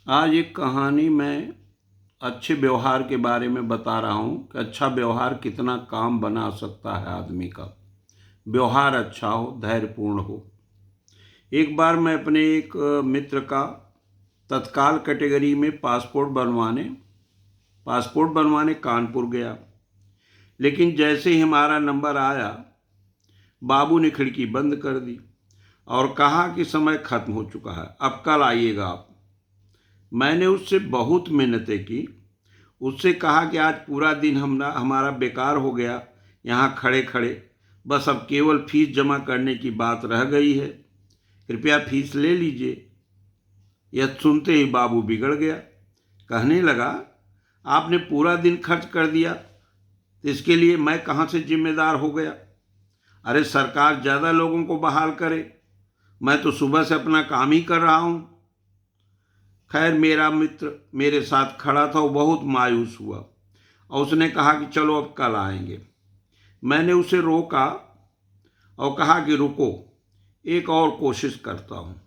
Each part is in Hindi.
आज एक कहानी मैं अच्छे व्यवहार के बारे में बता रहा हूँ कि अच्छा व्यवहार कितना काम बना सकता है आदमी का। व्यवहार अच्छा हो, धैर्यपूर्ण हो। एक बार मैं अपने एक मित्र का तत्काल कैटेगरी में पासपोर्ट बनवाने कानपुर गया। लेकिन जैसे ही हमारा नंबर आया, बाबू ने खिड़की बंद कर दी और कहा कि समय खत्म हो चुका है, अब कल आइएगा आप। मैंने उससे बहुत मिन्नतें की। उससे कहा कि आज पूरा दिन हमारा बेकार हो गया यहाँ खड़े खड़े। बस अब केवल फीस जमा करने की बात रह गई है, कृपया फीस ले लीजिए। यह सुनते ही बाबू बिगड़ गया। कहने लगा, आपने पूरा दिन खर्च कर दिया तो इसके लिए मैं कहाँ से जिम्मेदार हो गया। अरे सरकार ज़्यादा लोगों को बहाल करे, मैं तो सुबह से अपना काम ही कर रहा हूँ। खैर, मेरा मित्र मेरे साथ खड़ा था, वो बहुत मायूस हुआ और उसने कहा कि चलो अब कल आएंगे। मैंने उसे रोका और कहा कि रुको, एक और कोशिश करता हूँ।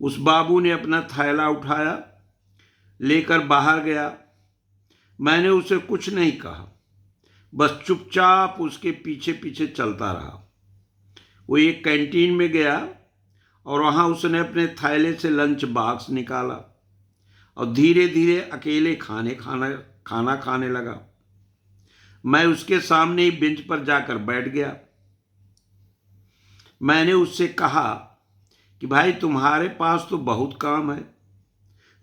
उस बाबू ने अपना थैला उठाया, लेकर बाहर गया। मैंने उसे कुछ नहीं कहा, बस चुपचाप उसके पीछे पीछे चलता रहा। वो एक कैंटीन में गया और वहाँ उसने अपने थैले से लंच बॉक्स निकाला और धीरे धीरे अकेले खाना खाने लगा। मैं उसके सामने ही बेंच पर जाकर बैठ गया। मैंने उससे कहा कि भाई, तुम्हारे पास तो बहुत काम है,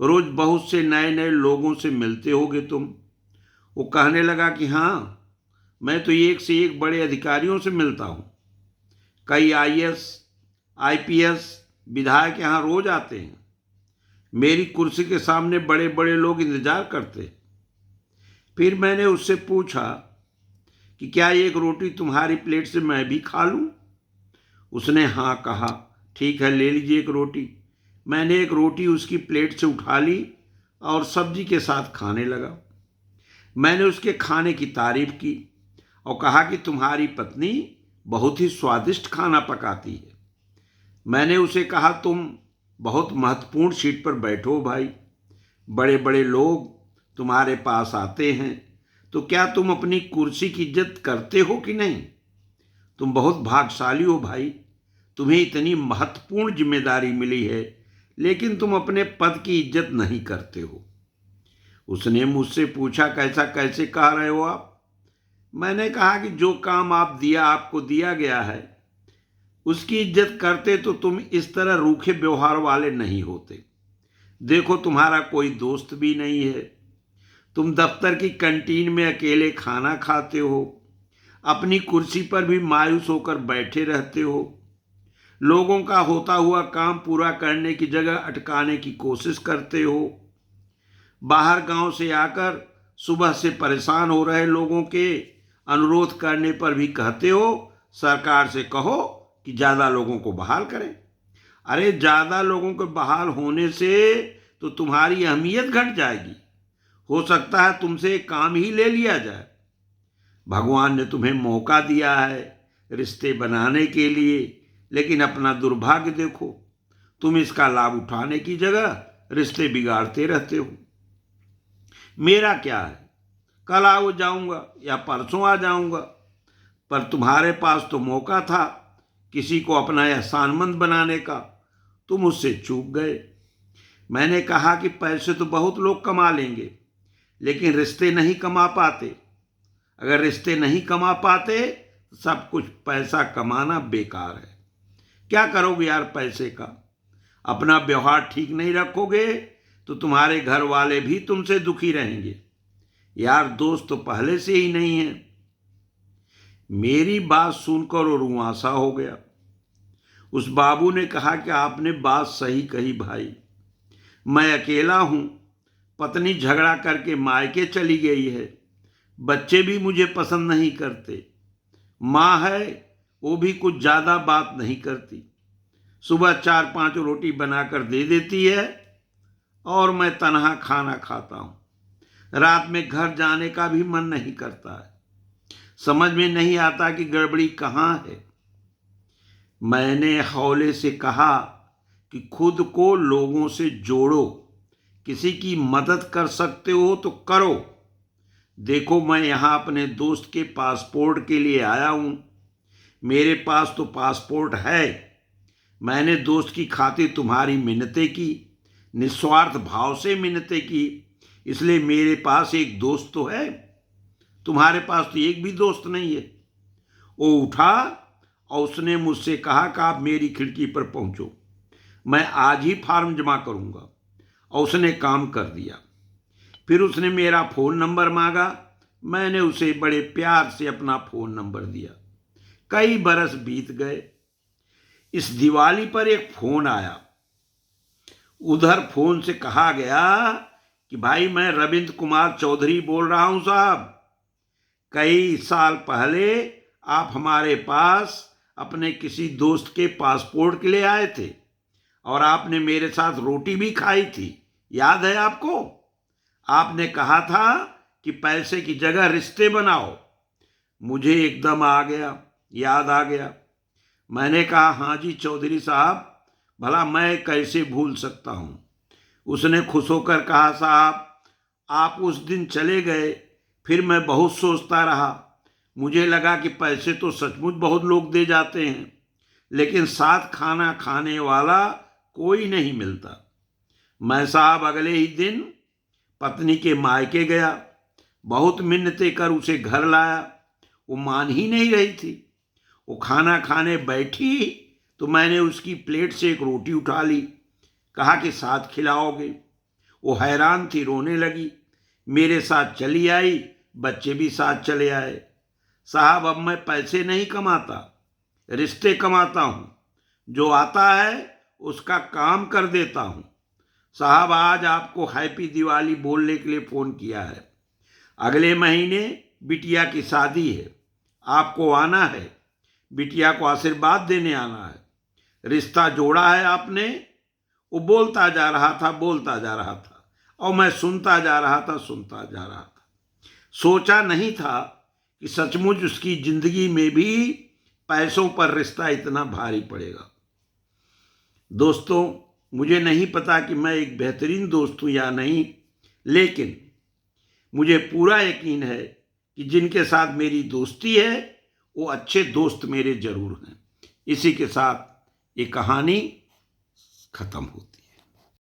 रोज बहुत से नए नए लोगों से मिलते होगे तुम। वो कहने लगा कि हाँ, मैं तो एक से एक बड़े अधिकारियों से मिलता हूँ। कई आईएएस, आईपीएस विधायक यहाँ रोज आते हैं। मेरी कुर्सी के सामने बड़े बड़े लोग इंतजार करते हैं। फिर मैंने उससे पूछा कि क्या एक रोटी तुम्हारी प्लेट से मैं भी खा लूं? उसने हाँ कहा। ठीक है, ले लीजिए एक रोटी। मैंने एक रोटी उसकी प्लेट से उठा ली और सब्जी के साथ खाने लगा। मैंने उसके खाने की तारीफ की और कहा कि तुम्हारी पत्नी बहुत ही स्वादिष्ट खाना पकाती है। मैंने उसे कहा, तुम बहुत महत्वपूर्ण सीट पर बैठो भाई, बड़े बड़े लोग तुम्हारे पास आते हैं, तो क्या तुम अपनी कुर्सी की इज्जत करते हो कि नहीं? तुम बहुत भाग्यशाली हो भाई, तुम्हें इतनी महत्वपूर्ण जिम्मेदारी मिली है, लेकिन तुम अपने पद की इज्जत नहीं करते हो। उसने मुझसे पूछा, कैसा कैसे कह रहे हो आप? मैंने कहा कि जो काम आपको दिया गया है उसकी इज्जत करते तो तुम इस तरह रूखे व्यवहार वाले नहीं होते। देखो, तुम्हारा कोई दोस्त भी नहीं है, तुम दफ्तर की कैंटीन में अकेले खाना खाते हो, अपनी कुर्सी पर भी मायूस होकर बैठे रहते हो, लोगों का होता हुआ काम पूरा करने की जगह अटकाने की कोशिश करते हो, बाहर गांव से आकर सुबह से परेशान हो रहे लोगों के अनुरोध करने पर भी कहते हो सरकार से कहो कि ज़्यादा लोगों को बहाल करें। अरे ज़्यादा लोगों के बहाल होने से तो तुम्हारी अहमियत घट जाएगी। हो सकता है तुमसे एक काम ही ले लिया जाए। भगवान ने तुम्हें मौका दिया है रिश्ते बनाने के लिए, लेकिन अपना दुर्भाग्य देखो, तुम इसका लाभ उठाने की जगह रिश्ते बिगाड़ते रहते हो। मेरा क्या है, कल आओ जाऊंगा या परसों आ जाऊंगा, पर तुम्हारे पास तो मौका था किसी को अपना एहसानमंद बनाने का, तुम उससे चूक गए। मैंने कहा कि पैसे तो बहुत लोग कमा लेंगे, लेकिन रिश्ते नहीं कमा पाते। अगर रिश्ते नहीं कमा पाते तो सब कुछ पैसा कमाना बेकार है। क्या करोगे यार पैसे का? अपना व्यवहार ठीक नहीं रखोगे तो तुम्हारे घर वाले भी तुमसे दुखी रहेंगे। यार दोस्त तो पहले से ही नहीं है। मेरी बात सुनकर वो रुआंसा हो गया। उस बाबू ने कहा कि आपने बात सही कही भाई, मैं अकेला हूं, पत्नी झगड़ा करके मायके चली गई है, बच्चे भी मुझे पसंद नहीं करते, माँ है वो भी कुछ ज़्यादा बात नहीं करती, सुबह 4-5 रोटी बनाकर दे देती है और मैं तनहा खाना खाता हूँ। रात में घर जाने का भी मन नहीं करता है। समझ में नहीं आता कि गड़बड़ी कहाँ है। मैंने हौले से कहा कि खुद को लोगों से जोड़ो, किसी की मदद कर सकते हो तो करो। देखो, मैं यहाँ अपने दोस्त के पासपोर्ट के लिए आया हूँ। मेरे पास तो पासपोर्ट है। मैंने दोस्त की खातिर तुम्हारी मिन्नतें की, निस्वार्थ भाव से मिन्नतें की, इसलिए मेरे पास एक दोस्त तो है। तुम्हारे पास तो एक भी दोस्त नहीं है। वो उठा और उसने मुझसे कहा कि आप मेरी खिड़की पर पहुंचो, मैं आज ही फॉर्म जमा करूंगा। और उसने काम कर दिया। फिर उसने मेरा फ़ोन नंबर मांगा। मैंने उसे बड़े प्यार से अपना फ़ोन नंबर दिया। कई बरस बीत गए। इस दिवाली पर एक फ़ोन आया। उधर फ़ोन से कहा गया कि भाई, मैं रविंद्र कुमार चौधरी बोल रहा हूं साहब। कई साल पहले आप हमारे पास अपने किसी दोस्त के पासपोर्ट के लिए आए थे और आपने मेरे साथ रोटी भी खाई थी, याद है आपको? आपने कहा था कि पैसे की जगह रिश्ते बनाओ। मुझे एकदम आ गया, याद आ गया। मैंने कहा, हाँ जी चौधरी साहब, भला मैं कैसे भूल सकता हूँ। उसने खुश होकर कहा, साहब आप उस दिन चले गए, फिर मैं बहुत सोचता रहा। मुझे लगा कि पैसे तो सचमुच बहुत लोग दे जाते हैं, लेकिन साथ खाना खाने वाला कोई नहीं मिलता। मैं साहब अगले ही दिन पत्नी के मायके गया। बहुत मिन्नतें कर उसे घर लाया। वो मान ही नहीं रही थी। वो खाना खाने बैठी तो मैंने उसकी प्लेट से एक रोटी उठा ली। कहा कि साथ खिलाओगे? वो हैरान थी, रोने लगी। मेरे साथ चली आई, बच्चे भी साथ चले आए। साहब अब मैं पैसे नहीं कमाता, रिश्ते कमाता हूँ। जो आता है उसका काम कर देता हूँ। साहब आज आपको हैप्पी दिवाली बोलने के लिए फ़ोन किया है। अगले महीने बिटिया की शादी है, आपको आना है। बिटिया को आशीर्वाद देने आना है। रिश्ता जोड़ा है आपने। वो बोलता जा रहा था, बोलता जा रहा था, और मैं सुनता जा रहा था, सुनता जा रहा था। सोचा नहीं था कि सचमुच उसकी जिंदगी में भी पैसों पर रिश्ता इतना भारी पड़ेगा। दोस्तों, मुझे नहीं पता कि मैं एक बेहतरीन दोस्त हूँ या नहीं, लेकिन मुझे पूरा यकीन है कि जिनके साथ मेरी दोस्ती है वो अच्छे दोस्त मेरे जरूर हैं। इसी के साथ ये कहानी खत्म होती है।